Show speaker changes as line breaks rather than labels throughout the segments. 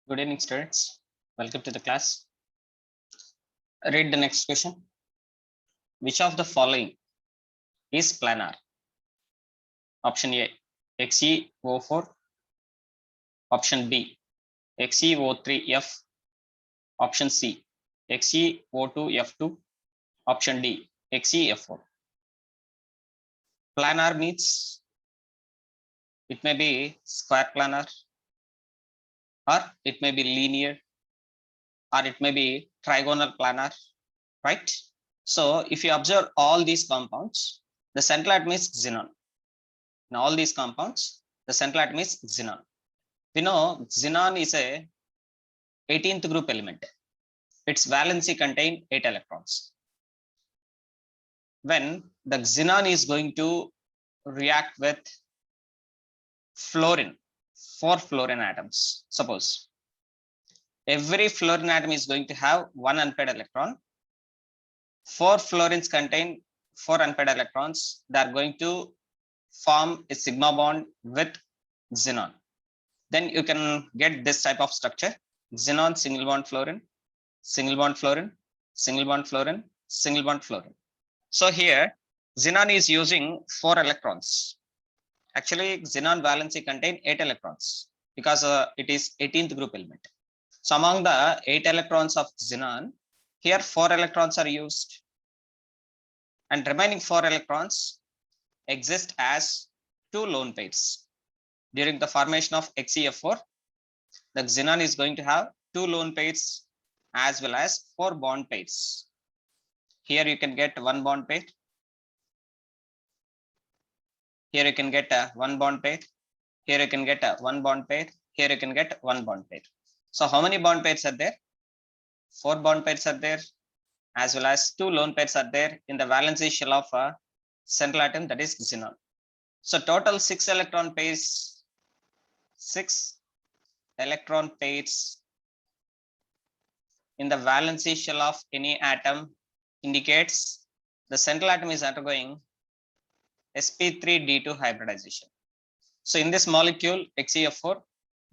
Good evening, students. Welcome to the class. Read the next question. Which of the following is planar? Option A, XeO4. Option B, XeO3F. Option C, XeO2F2. Option D, XeF4. Planar means it may be square planar, or it may be linear, or it may be trigonal planar, right? So if you observe all these compounds, the central atom is xenon. In all these compounds, the central atom is xenon. We know xenon is a 18th group element. Its valency contain 8 electrons. When the xenon is going to react with fluorine, 4 fluorine atoms, suppose every fluorine atom is going to have 1 unpaired electron. 4 fluorines contain 4 unpaired electrons. They are going to form a sigma bond with xenon. Then you can get this type of structure: xenon single bond fluorine, single bond fluorine, single bond fluorine, single bond fluorine. So here xenon is using 4 electrons. Actually, xenon valency contain 8 electrons because it is 18th group element. So among the 8 electrons of xenon, here 4 electrons are used, and remaining 4 electrons exist as 2 lone pairs. During the formation of XeF4, the xenon is going to have 2 lone pairs as well as 4 bond pairs. Here you can get 1 bond pair. Here you can get a 1 bond pair. Here you can get a 1 bond pair. Here you can get 1 bond pair. So how many bond pairs are there? 4 bond pairs are there, as well as 2 lone pairs are there in the valency shell of a central atom, that is xenon. So total 6 electron pairs, 6 electron pairs in the valency shell of any atom indicates the central atom is undergoing sp3d2 hybridization. So in this molecule XeF4,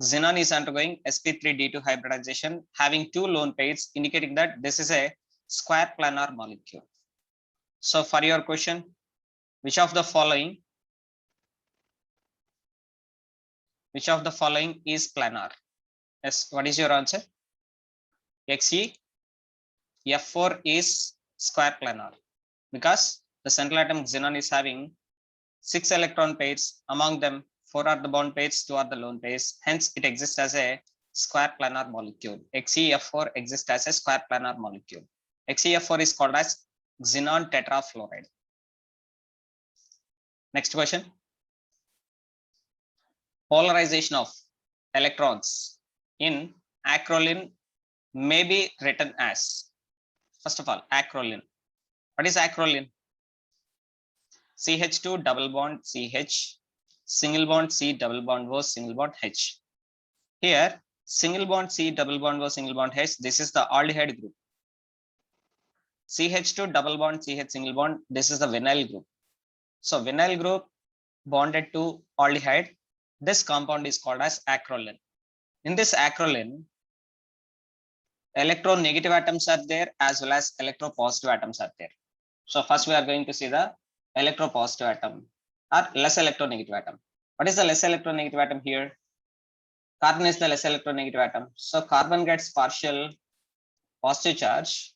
xenon is undergoing sp3d2 hybridization, having 2 lone pairs, indicating that this is a square planar molecule. So for your question, which of the following is planar? Yes, what is your answer? XeF4 is square planar because the central atom xenon is having 6 electron pairs. Among them, 4 are the bond pairs, 2 are the lone pairs. Hence, it exists as a square planar molecule. XeF4 exists as a square planar molecule. XeF4 is called as xenon tetrafluoride. Next question. Polarization of electrons in acrolein may be written as, first of all, acrolein. What is acrolein? CH2 double bond CH, single bond C double bond O, single bond H. Here, single bond C double bond O, single bond H, this is the aldehyde group. CH2 double bond CH single bond, this is the vinyl group. So vinyl group bonded to aldehyde, this compound is called as acrolein. In this acrolein, electronegative atoms are there as well as electropositive atoms are there. So first we are going to see the electropositive atom or less electronegative atom. What is the less electronegative atom here? Carbon is the less electronegative atom. So carbon gets partial positive charge.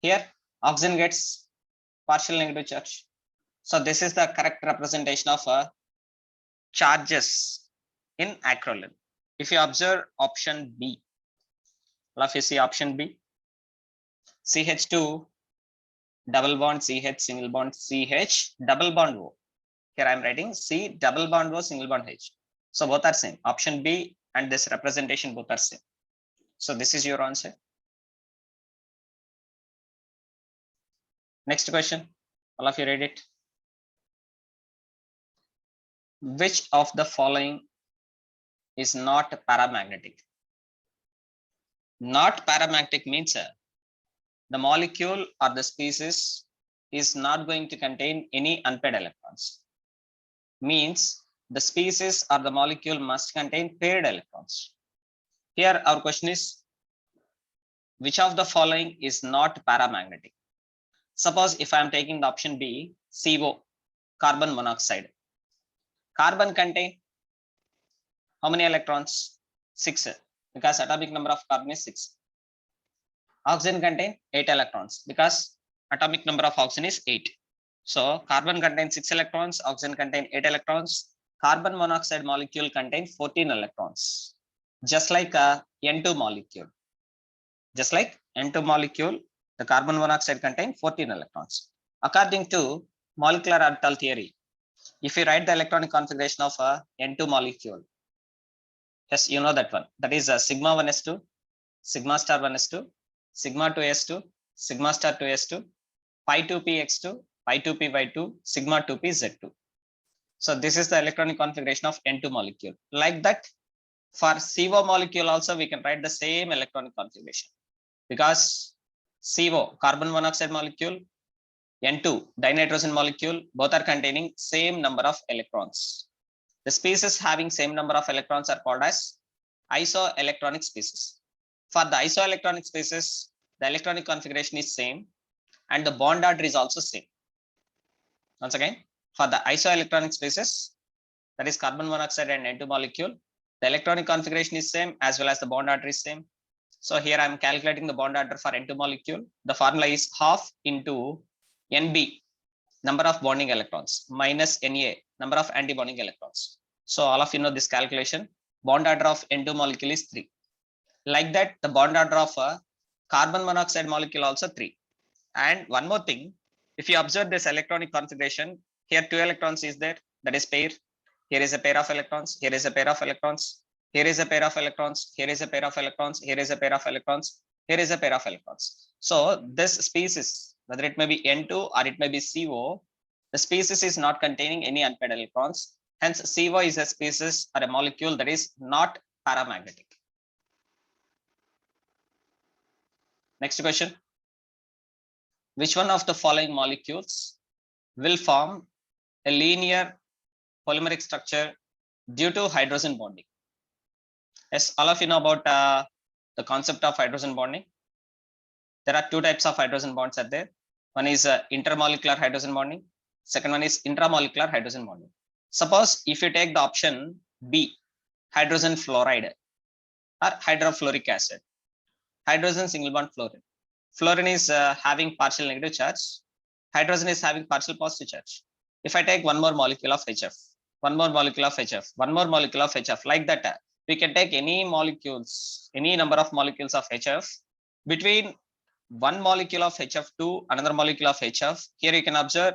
Here oxygen gets partial negative charge. So this is the correct representation of charges in acrolein. If you observe option B, all of you see option B, CH2 double bond CH single bond CH double bond O. Here I am writing C double bond O single bond H. So both are same. Option B and this representation both are same. So this is your answer. Next question. All of you read it. Which of the following is not paramagnetic? Not paramagnetic means the molecule or the species is not going to contain any unpaired electrons. Means the species or the molecule must contain paired electrons. Here our question is, which of the following is not paramagnetic? Suppose if I am taking the option B, CO, carbon monoxide. Carbon contain how many electrons? 6, because atomic number of carbon is 6. Oxygen contain 8 electrons because atomic number of oxygen is 8. So carbon contains 6 electrons, oxygen contain 8 electrons. Carbon monoxide molecule contains 14 electrons, just like a N2 molecule. Just like N2 molecule, the carbon monoxide contains 14 electrons. According to molecular orbital theory, if you write the electronic configuration of a N2 molecule, yes, you know that one. That is a sigma 1s2, sigma star 1s2, sigma 2s2, sigma star 2s2, pi 2px2, pi 2py2, sigma 2pz2. So this is the electronic configuration of N2 molecule. Like that, for CO molecule also we can write the same electronic configuration, because CO, carbon monoxide molecule, N2, dinitrogen molecule, both are containing same number of electrons. The species having same number of electrons are called as isoelectronic species. For the isoelectronic species, the electronic configuration is same and the bond order is also same. Once again, for the isoelectronic species, that is carbon monoxide and N2 molecule, the electronic configuration is same as well as the bond order is same. So here I am calculating the bond order for N2 molecule. The formula is half into Nb, number of bonding electrons, minus Na, number of anti-bonding electrons. So all of you know this calculation. Bond order of N2 molecule is 3. Like that, the bond order of a carbon monoxide molecule also 3. And one more thing, if you observe this electronic configuration, here 2 electrons is there, that is pair. Here is a pair of electrons, here is a pair of electrons, here is a pair of electrons, here is a pair of electrons, here is a pair of electrons, here is a pair of electrons. So this species, whether it may be N2 or it may be CO, the species is not containing any unpaired electrons. Hence, CO is a species or a molecule that is not paramagnetic. Next question. Which one of the following molecules will form a linear polymeric structure due to hydrogen bonding? Yes, all of you know about the concept of hydrogen bonding. There are 2 types of hydrogen bonds are there. One is intermolecular hydrogen bonding. Second one is intramolecular hydrogen bonding. Suppose if you take the option B, hydrogen fluoride or hydrofluoric acid, hydrogen single bond fluorine. Fluorine is having partial negative charge. Hydrogen is having partial positive charge. If I take one more molecule of HF, one more molecule of HF, one more molecule of HF, like that, we can take any molecules, any number of molecules of HF. Between one molecule of HF to another molecule of HF, here you can observe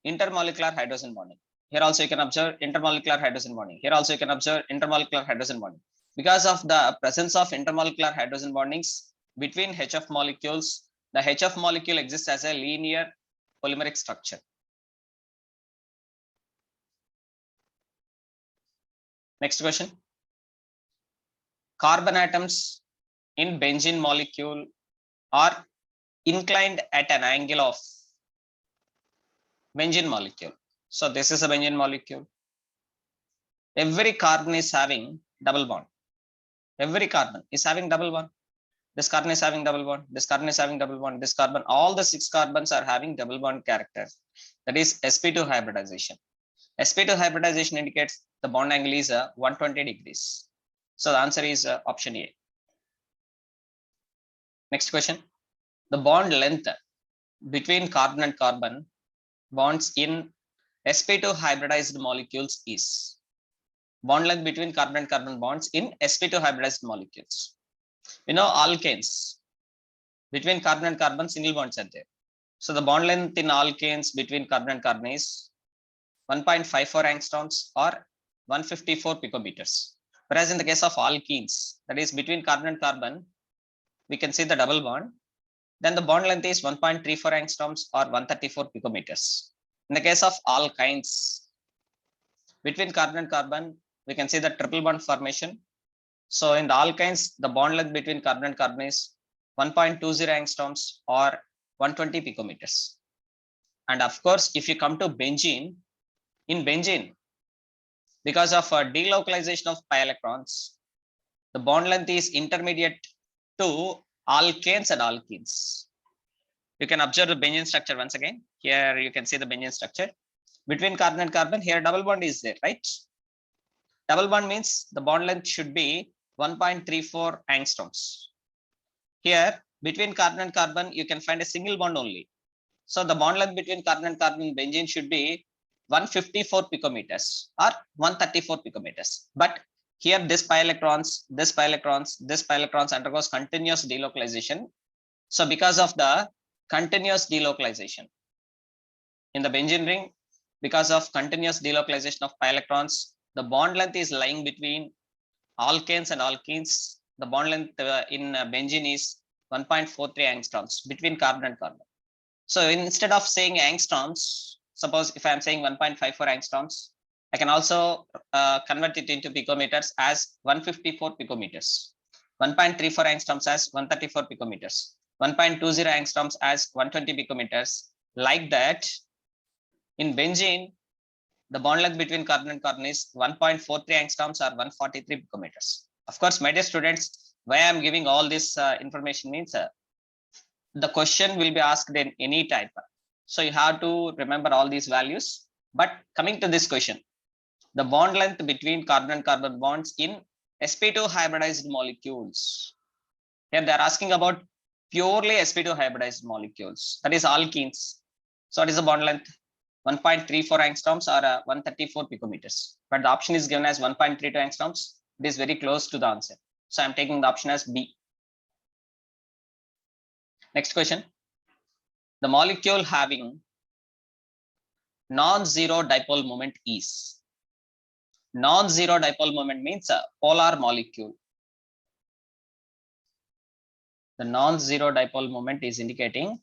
intermolecular hydrogen bonding. Here also you can observe intermolecular hydrogen bonding. Here also you can observe intermolecular hydrogen bonding. Because of the presence of intermolecular hydrogen bondings between HF molecules, the HF molecule exists as a linear polymeric structure. Next question. Carbon atoms in benzene molecule are inclined at an angle of benzene molecule. So this is a benzene molecule. Every carbon is having double bond. Every carbon is having double bond. This carbon is having double bond. This carbon is having double bond. This carbon, all the 6 carbons are having double bond character. That is sp2 hybridization. sp2 hybridization indicates the bond angle is 120 degrees. So the answer is option A. Next question. The bond length between carbon and carbon bonds in sp2 hybridized molecules is. Bond length between carbon and carbon bonds in sp2 hybridized molecules. We know alkanes, between carbon and carbon single bonds are there. So the bond length in alkanes between carbon and carbon is 1.54 angstroms or 154 picometers. Whereas in the case of alkenes, that is between carbon and carbon, we can see the double bond. Then the bond length is 1.34 angstroms or 134 picometers. In the case of alkynes, between carbon and carbon, we can see the triple bond formation. So in the alkynes, the bond length between carbon and carbon is 1.20 angstroms or 120 picometers. And of course, if you come to benzene, in benzene, because of delocalization of pi electrons, The bond length is intermediate to alkanes and alkenes. You can observe the benzene structure once again. Here you can see the benzene structure. Between carbon and carbon, here double bond is there, right? Double bond means the bond length should be 1.34 angstroms. Here, between carbon and carbon, you can find a single bond only. So the bond length between carbon and carbon benzene should be 154 picometers or 134 picometers. But here this pi electrons undergoes continuous delocalization. So because of the continuous delocalization in the benzene ring, because of continuous delocalization of pi electrons, the bond length is lying between alkanes and alkenes. The bond length in benzene is 1.43 angstroms between carbon and carbon. So instead of saying angstroms, suppose if I am saying 1.54 angstroms, I can also convert it into picometers as 154 picometers, 1.34 angstroms as 134 picometers, 1.20 angstroms as 120 picometers. Like that, in benzene, the bond length between carbon and carbon is 1.43 angstroms or 143 picometers. Of course, my dear students, why I am giving all this information means the question will be asked in any type. So you have to remember all these values. But coming to this question, the bond length between carbon and carbon bonds in sp2 hybridized molecules. Here they are asking about purely sp2 hybridized molecules, that is alkenes. So what is the bond length? 1.34 angstroms or 134 picometers. But the option is given as 1.32 angstroms. It is very close to the answer. So I'm taking the option as B. Next question. The molecule having non-zero dipole moment is. Non-zero dipole moment means a polar molecule. The non-zero dipole moment is indicating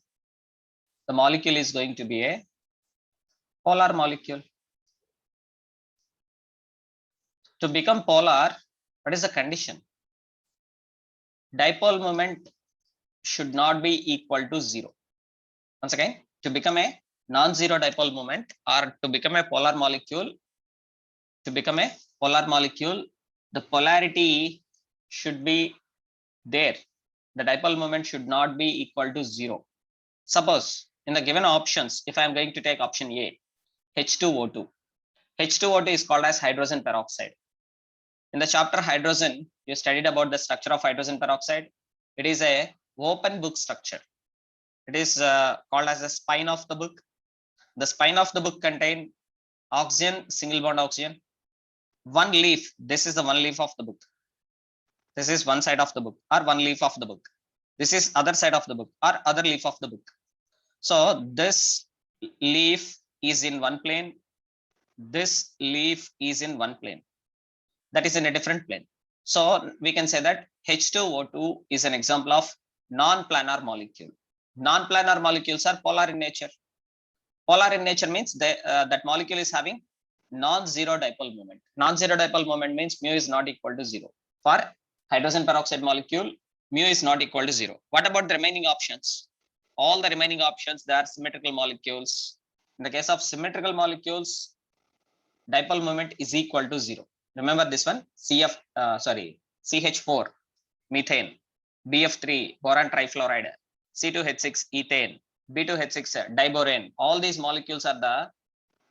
the molecule is going to be a polar molecule. To become polar, what is the condition? Dipole moment should not be equal to 0. Once again, to become a non-zero dipole moment or to become a polar molecule, the polarity should be there. The dipole moment should not be equal to 0. Suppose in the given options, if I am going to take option A, H2O2. H2O2 is called as hydrogen peroxide. In the chapter hydrogen, you studied about the structure of hydrogen peroxide. It is a open book structure. It is called as the spine of the book. The spine of the book contain oxygen, single bond oxygen. One leaf, this is the one leaf of the book. This is one side of the book or one leaf of the book. This is other side of the book or other leaf of the book. So this leaf is in one plane. This leaf is in one plane. That is in a different plane. So we can say that H2O2 is an example of non-planar molecule. Non-planar molecules are polar in nature. Polar in nature means that molecule is having non-zero dipole moment. Non-zero dipole moment means mu is not equal to 0. For hydrogen peroxide molecule, mu is not equal to 0. What about the remaining options? All the remaining options, they are symmetrical molecules. In the case of symmetrical molecules, dipole moment is equal to 0. Remember this one, CH4, methane, BF3, boron trifluoride, C2H6, ethane, B2H6, diborane. All these molecules are the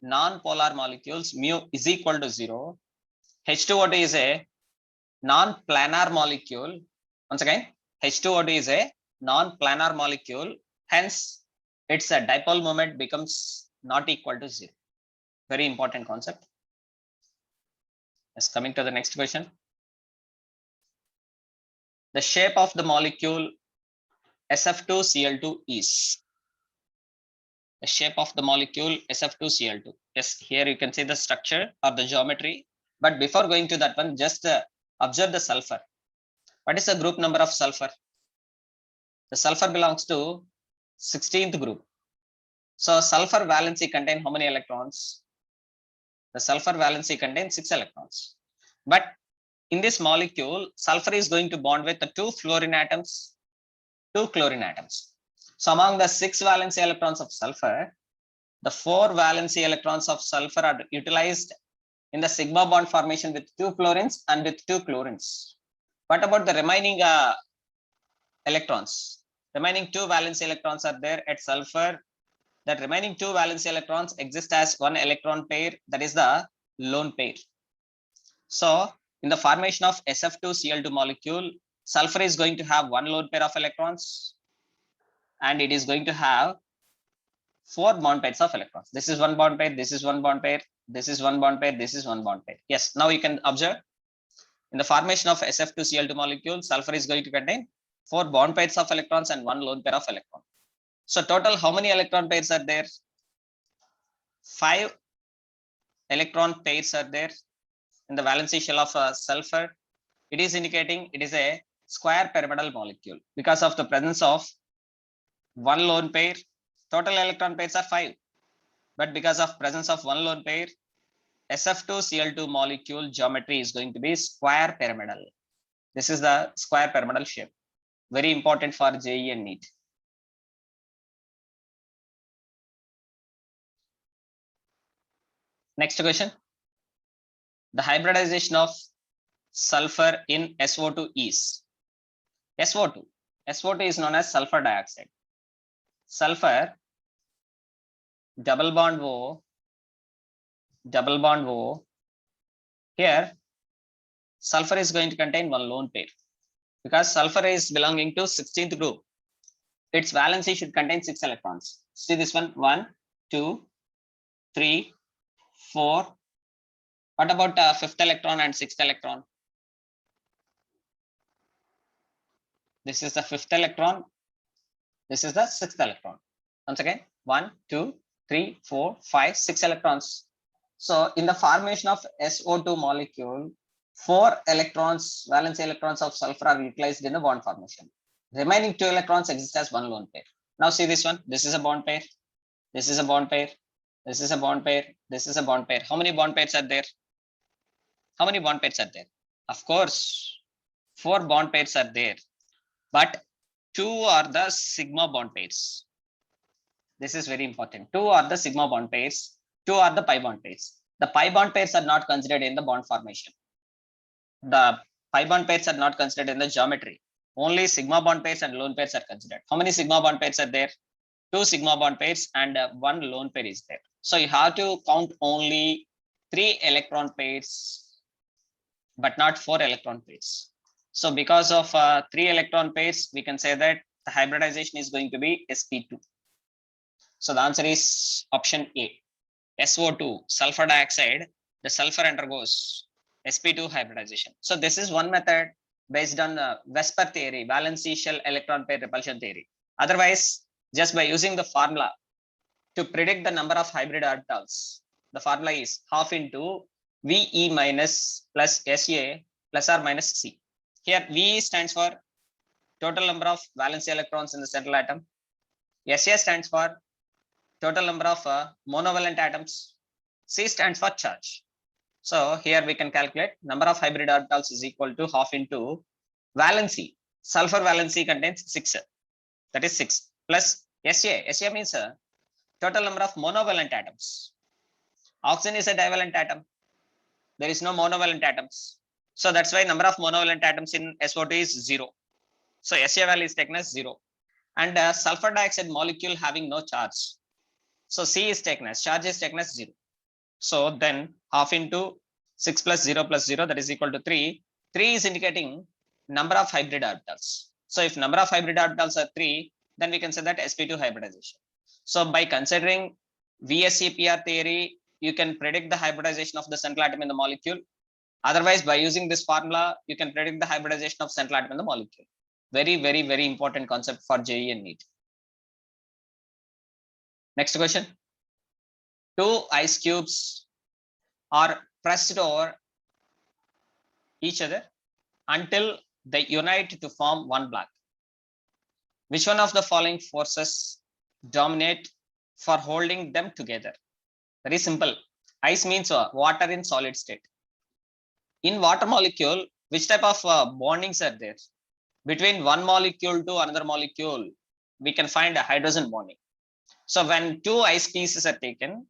non-polar molecules. Mu is equal to 0. H2O2 is a non-planar molecule. Once again, H2O2 is a non-planar molecule. Hence, its dipole moment becomes not equal to 0. Very important concept. Yes, coming to the next question. The shape of the molecule SF2Cl2 is. The shape of the molecule SF2Cl2. Yes, here you can see the structure or the geometry. But before going to that one, just observe the sulfur. What is the group number of sulfur? The sulfur belongs to 16th group. So sulfur valency contain how many electrons? The sulfur valency contains 6 electrons. But in this molecule, sulfur is going to bond with the 2 fluorine atoms. 2 chlorine atoms. So among the 6 valency electrons of sulfur, the 4 valency electrons of sulfur are utilized in the sigma bond formation with 2 fluorines and with 2 chlorines. What about the remaining electrons? Remaining 2 valence electrons are there at sulfur. That remaining 2 valence electrons exist as one electron pair, that is the lone pair. So in the formation of Sf2Cl2 molecule, sulfur is going to have one lone pair of electrons, and it is going to have 4 bond pairs of electrons. This is one bond pair, this is one bond pair, this is one bond pair, this is one bond pair. Yes, now you can observe in the formation of Sf2Cl2 molecule, sulfur is going to contain 4 bond pairs of electrons and one lone pair of electrons. So total, how many electron pairs are there? 5 electron pairs are there in the valency shell of sulfur. It is indicating it is a square pyramidal molecule because of the presence of one lone pair. Total electron pairs are 5, but because of presence of one lone pair, Sf2Cl2 molecule geometry is going to be square pyramidal. This is the square pyramidal shape. Very important for JEE and NEET. Next question. The hybridization of sulfur in SO2 is SO2. SO2 is known as sulfur dioxide. Sulfur double bond O, double bond O. Here, sulfur is going to contain one lone pair because sulfur is belonging to 16th group. Its valency should contain 6 electrons. See this one, 1, 2, 3, 4. What about 5th electron and 6th electron? This is the 5th electron. This is the 6th electron. Once again, 1, 2, 3, 4, 5, 6 electrons. So in the formation of SO2 molecule, 4 electrons, valence electrons of sulfur are utilized in the bond formation. Remaining 2 electrons exist as one lone pair. Now see this one. This is a bond pair. This is a bond pair. This is a bond pair. This is a bond pair. How many bond pairs are there? How many bond pairs are there? Of course, 4 bond pairs are there, but 2 are the sigma bond pairs. This is very important. 2 are the sigma bond pairs. 2 are the pi bond pairs. The pi bond pairs are not considered in the bond formation. The pi bond pairs are not considered in the geometry. Only sigma bond pairs and lone pairs are considered. How many sigma bond pairs are there? 2 sigma bond pairs and 1 lone pair is there. So you have to count only 3 electron pairs, but not 4 electron pairs. So because of 3 electron pairs, we can say that the hybridization is going to be sp2. So the answer is option A. SO2, sulfur dioxide, the sulfur undergoes sp2 hybridization. So this is one method based on VSEPR theory, valency shell electron pair repulsion theory. Otherwise, just by using the formula to predict the number of hybrid orbitals, the formula is half into VE minus plus SA plus or minus C. Here VE stands for total number of valence electrons in the central atom. SA stands for total number of monovalent atoms. C stands for charge. So here we can calculate number of hybrid orbitals is equal to half into valency. Sulfur valency contains 6. That is 6 plus SA. SA means total number of monovalent atoms. Oxygen is a divalent atom. There is no monovalent atoms. So that's why number of monovalent atoms in SO2 is 0. So SA value is taken as 0. And sulfur dioxide molecule having no charge. So C is taken as, charge is taken as 0. So then half into 6 plus 0 plus 0, that is equal to 3. 3 is indicating number of hybrid orbitals. So if number of hybrid orbitals are 3, then we can say that sp2 hybridization. So by considering VSEPR theory, you can predict the hybridization of the central atom in the molecule. Otherwise, by using this formula, you can predict the hybridization of central atom in the molecule. Very, very, very important concept for JEE and NEET. Next question. 2 ice cubes are pressed over each other until they unite to form one block. Which one of the following forces dominate for holding them together? Very simple. Ice means water in solid state. In water molecule, which type of bondings are there? Between one molecule to another molecule, we can find a hydrogen bonding. So when 2 ice pieces are taken,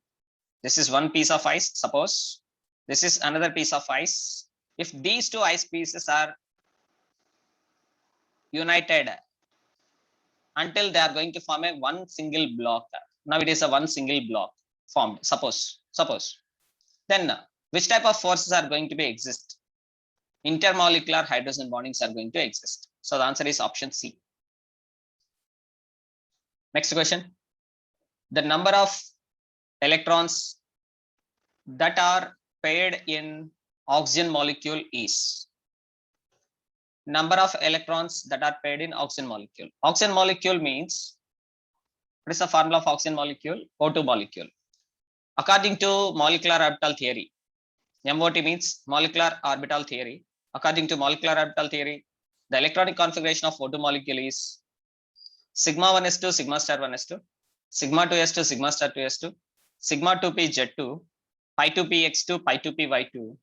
this is one piece of ice, suppose this is another piece of ice. If these 2 ice pieces are united until they are going to form a one single block. Now it is a one single block formed. Suppose. Then which type of forces are going to be exist? Intermolecular hydrogen bondings are going to exist. So the answer is option C. Next question. The number of electrons that are paired in oxygen molecule is. Number of electrons that are paired in oxygen molecule. Oxygen molecule means, what is the formula of oxygen molecule? O2 molecule. According to molecular orbital theory, MOT means molecular orbital theory. According to molecular orbital theory, the electronic configuration of O2 molecule is sigma 1s2, sigma star 1s2, sigma 2s2, sigma star 2s2, sigma 2p z2, pi 2p x2, pi 2p y2,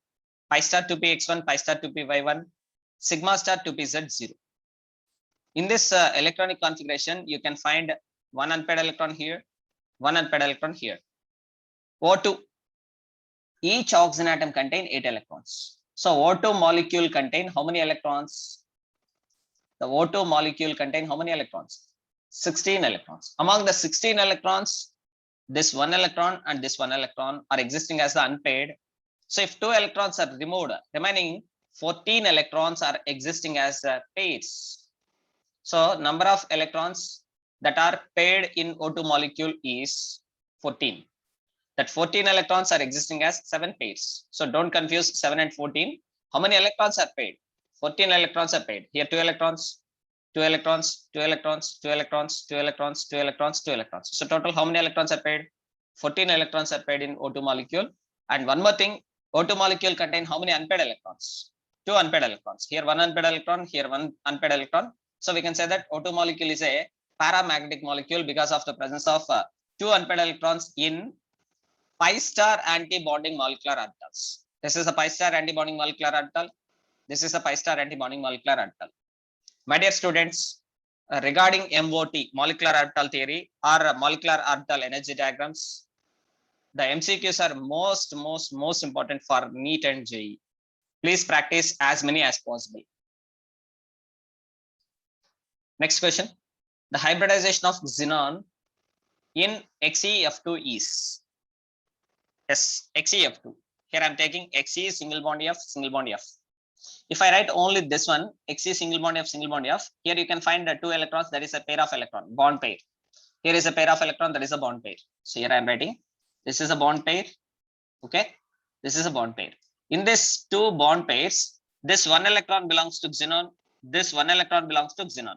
pi star 2p x1, pi star 2p y1, sigma star 2p z0. In this electronic configuration, you can find one unpaired electron here, one unpaired electron here. O2, each oxygen atom contain 8 electrons. So O2 molecule contain how many electrons? The O2 molecule contain how many electrons? 16 electrons. Among the 16 electrons, this one electron and this one electron are existing as the unpaired. So if 2 electrons are removed, remaining 14 electrons are existing as pairs. So number of electrons that are paired in O2 molecule is 14. That 14 electrons are existing as 7 pairs. So don't confuse 7 and 14. How many electrons are paired? 14 electrons are paired. Here 2 electrons, 2 electrons, 2 electrons, 2 electrons, 2 electrons, 2 electrons, 2 electrons. So total how many electrons are paired? 14 electrons are paired in O2 molecule. And one more thing, O2 molecule contain how many unpaired electrons? 2 unpaired electrons. Here one unpaired electron, here one unpaired electron. So we can say that O2 molecule is a paramagnetic molecule because of the presence of 2 unpaired electrons in pi star anti-bonding molecular orbitals. This is a pi star anti-bonding molecular orbital. This is a pi star anti-bonding molecular orbital. My dear students, regarding MOT, molecular orbital theory or molecular orbital energy diagrams, the MCQs are most important for NEET and JEE. Please practice as many as possible. Next question. The hybridization of xenon in XeF2 is. Yes, XeF2. Here I am taking Xe single bond F, single bond F. If I write only this one, Xe single bond F, single bond F, here you can find the 2 electrons, that is a pair of electron, bond pair. Here is a pair of electron, that is a bond pair. So here I am writing, this is a bond pair, okay? This is a bond pair. In this 2 bond pairs, this 1 electron belongs to xenon, this 1 electron belongs to xenon.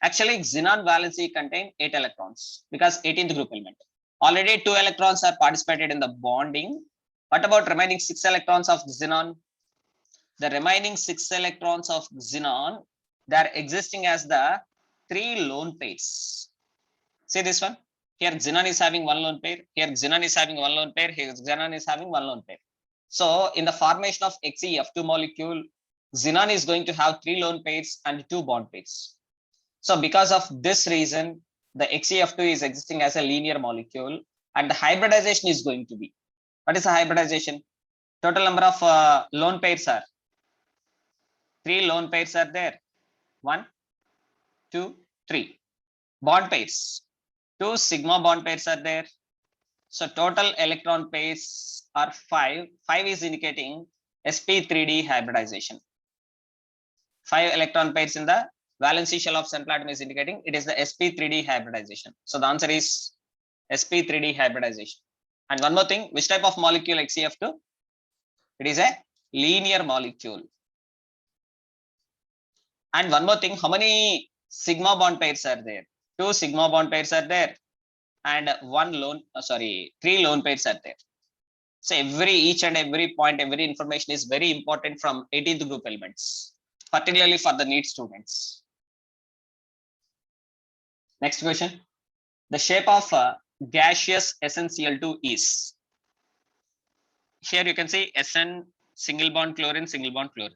Actually, xenon valency contain 8 electrons because 18th group element. Already 2 electrons are participated in the bonding. What about remaining 6 electrons of xenon? The remaining 6 electrons of xenon, they are existing as the 3 lone pairs. See this one? Here xenon is having 1 lone pair. Here xenon is having 1 lone pair. Here xenon is having 1 lone pair. So in the formation of XeF2 molecule, xenon is going to have 3 lone pairs and 2 bond pairs. So because of this reason, the XeF2 is existing as a linear molecule and the hybridization is going to be. What is the hybridization? Total number of lone pairs are 3 lone pairs are there. 1, 2, 3. Bond pairs. 2 sigma bond pairs are there. So total electron pairs are 5. 5 is indicating sp3d hybridization. 5 electron pairs in the valency shell of central atom is indicating it is the sp3d hybridization. So the answer is sp3d hybridization. And one more thing, which type of molecule XeF2? It is a linear molecule. And one more thing, how many sigma bond pairs are there? 2 sigma bond pairs are there and 3 lone pairs are there. So each and every point, every information is very important from 18th group elements, particularly for the NEET students. Next question. The shape of gaseous SnCl2 is. Here you can see Sn single bond chlorine, single bond chlorine.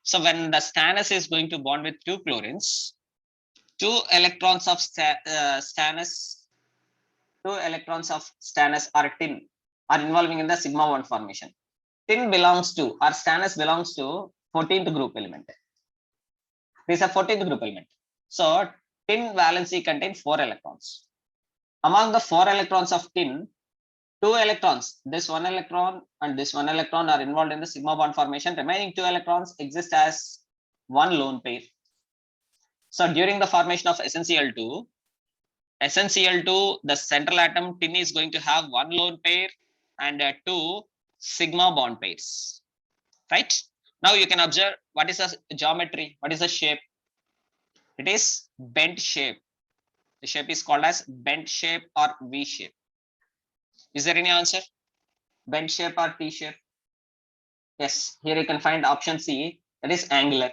So when the stannous is going to bond with 2 chlorines, 2 electrons of stannous, 2 electrons of stannous or tin are involving in the sigma bond formation. Tin belongs to or stannous belongs to 14th group element. This is a 14th group element. So tin valency contains 4 electrons. Among the 4 electrons of tin, 2 electrons, this 1 electron and this 1 electron are involved in the sigma bond formation. Remaining 2 electrons exist as one lone pair. So during the formation of SnCl2, the central atom tin is going to have one lone pair and 2 sigma bond pairs, right? Now you can observe what is the geometry, what is the shape. It is bent shape. The shape is called as bent shape or V shape. Is there any answer? Bent shape or T shape? Yes, here you can find option C, that is angular.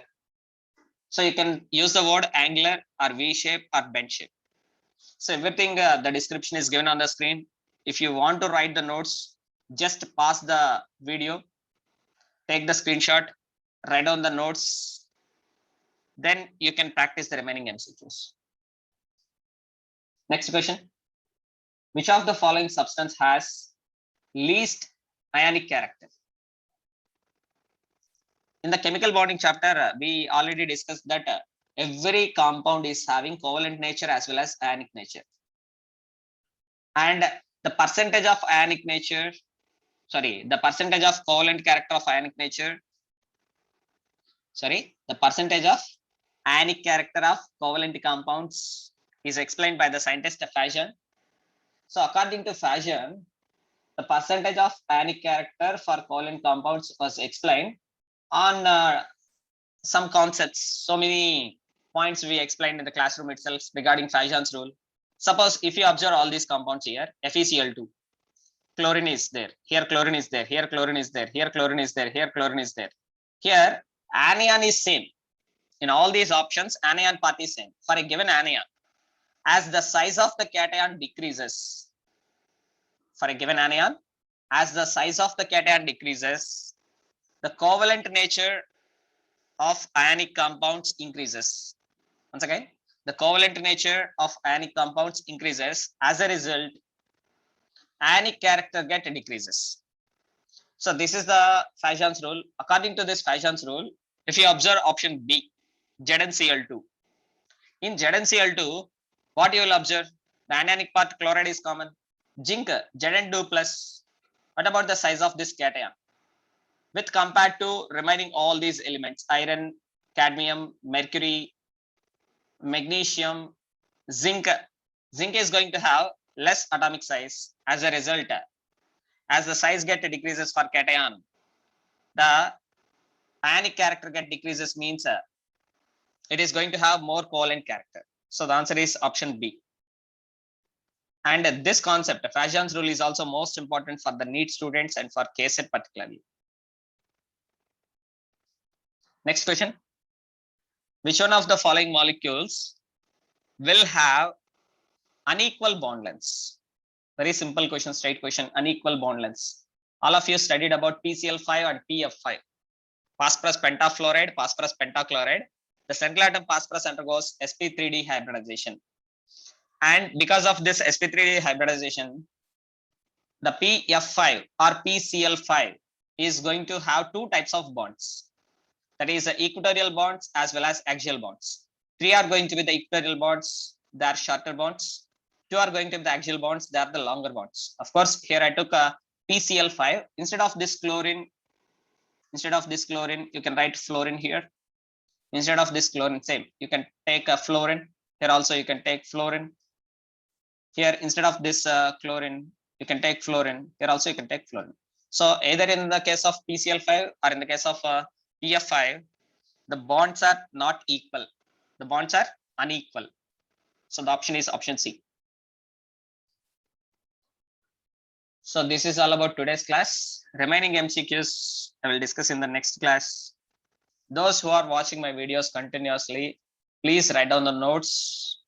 So you can use the word angular or V shape or bent shape. So everything, the description is given on the screen. If you want to write the notes, just pause the video, take the screenshot, write down the notes, then you can practice the remaining MCQs. Next question. Which of the following substance has least ionic character? In the chemical bonding chapter, we already discussed that every compound is having covalent nature as well as ionic nature. And the percentage of ionic nature, the percentage of covalent character of ionic nature, the percentage of ionic character of covalent compounds is explained by the scientist Fajon. So according to Fajon, the percentage of ionic character for covalent compounds was explained on some concepts. So many points we explained in the classroom itself regarding Fajon's rule. Suppose if you observe all these compounds here, FeCl2, chlorine is there, here chlorine is there, here chlorine is there, here chlorine is there, here chlorine is there. Here anion is same. In all these options, anion part is same. For a given anion, as the size of the cation decreases, for a given anion, as the size of the cation decreases, the covalent nature of ionic compounds increases. Once again, the covalent nature of ionic compounds increases. As a result, ionic character get decreases. So this is the Fajon's rule. According to this Fajon's rule, if you observe option B, ZnCl2. In ZnCl2, what you will observe? The anionic part chloride is common. Zinc, Zn2 plus. What about the size of this cation? With compared to remaining all these elements, iron, cadmium, mercury, magnesium, zinc is going to have less atomic size. As a result, as the size get decreases for cation, the ionic character get decreases, means it is going to have more covalent character. So the answer is option B. And this concept, Fajon's rule, is also most important for the NEET students and for KSET particularly. Next question. Which one of the following molecules will have unequal bond lengths? Very simple question, straight question, unequal bond lengths. All of you studied about PCl5 and PF5. Phosphorus pentafluoride, phosphorus pentachloride. The central atom phosphorus undergoes sp3d hybridization. And because of this sp3d hybridization, the PF5 or PCl5 is going to have two types of bonds. That is the equatorial bonds as well as axial bonds. 3 are going to be the equatorial bonds, they are shorter bonds. 2 are going to be the axial bonds, they are the longer bonds. Of course, here I took a PCl5. Instead of this chlorine, you can write fluorine here. Instead of this chlorine, same. You can take a fluorine. Here also you can take fluorine. Here instead of this chlorine, you can take fluorine. Here also you can take fluorine. So either in the case of PCl5 or in the case of PF5, the bonds are not equal. The bonds are unequal. So the option is option C. So this is all about today's class. Remaining MCQs I will discuss in the next class. Those who are watching my videos continuously, please write down the notes.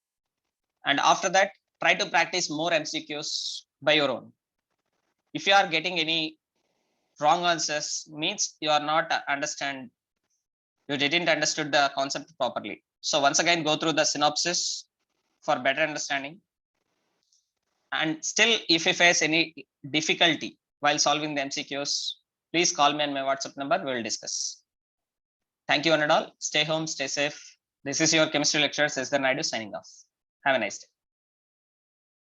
And after that, try to practice more MCQs by your own. If you are getting any wrong answers, means you are not you didn't understood the concept properly. So once again, go through the synopsis for better understanding. And still, if you face any difficulty while solving the MCQs, please call me on my WhatsApp number. We will discuss. Thank you one and all. Stay home, stay safe. This is your chemistry lecturer, Sesdar Naidu, signing off. Have a nice day.